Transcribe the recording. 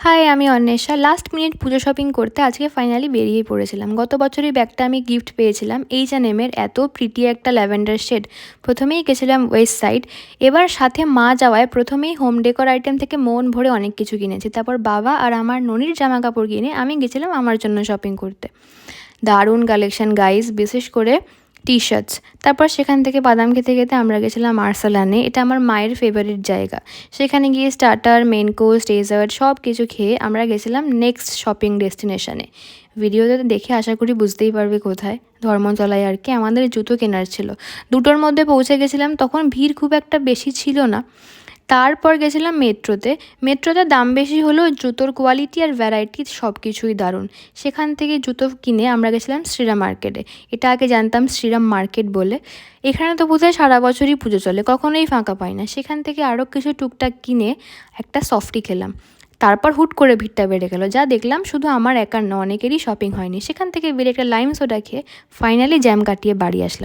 High, আমি Anwesha. Last minute পুজো shopping করতে আজকে ফাইনালি বেরিয়ে পড়েছিলাম। গত বছরই ব্যাগটা আমি গিফট পেয়েছিলাম H&M-এর এত প্রিটি একটা ল্যাভেন্ডার শেড। প্রথমেই গেছিলাম ওয়েস্ট সাইড, এবার সাথে মা যাওয়ায় প্রথমেই হোম ডেকোর আইটেম থেকে মন ভরে অনেক কিছু কিনেছি। তারপর বাবা আর আমার ননির জামা কাপড় কিনে আমি গেছিলাম আমার জন্য শপিং করতে। দারুণ কালেকশন গাইস, বিশেষ করে টি শার্টস। তারপর সেখান থেকে বাদাম খেতে খেতে আমরা গেছিলাম আরসালানে। এটা আমার মায়ের ফেভারিট জায়গা। সেখানে গিয়ে স্টার্টার, মেন কোর্স, ডেজার্ট সব কিছু খেয়ে আমরা গেছিলাম নেক্সট শপিং ডেস্টিনেশনে। ভিডিওতে দেখে আশা করি বুঝতেই পারবে কোথায়। ধর্মতলায় আর কি। আমাদের জুতো কেনার ছিল। দুটোর মধ্যে পৌঁছে গেছিলাম, তখন ভিড় খুব একটা বেশি ছিল না। তারপর গেছিলাম মেট্রোতে দাম বেশি হলেও জুতোর কোয়ালিটি আর ভ্যারাইটি সব কিছুই দারুণ। সেখান থেকে জুতো কিনে আমরা গেছিলাম শ্রীরাম মার্কেটে। এটা আগে জানতাম শ্রীরাম মার্কেট বলে। এখানে তো বোধহয় সারা বছরই পুজো চলে, কখনোই ফাঁকা পাই না। সেখান থেকে আরও কিছু টুকটাক কিনে একটা সফটি খেলাম। তারপর হুট করে ভিড়টা বেড়ে গেল। যা দেখলাম শুধু আমার একার না, অনেকেরই শপিং হয়নি। সেখান থেকে বেরিয়ে একটা লাইম সোডা খেয়ে ফাইনালি জ্যাম কাটিয়ে বাড়ি আসলাম।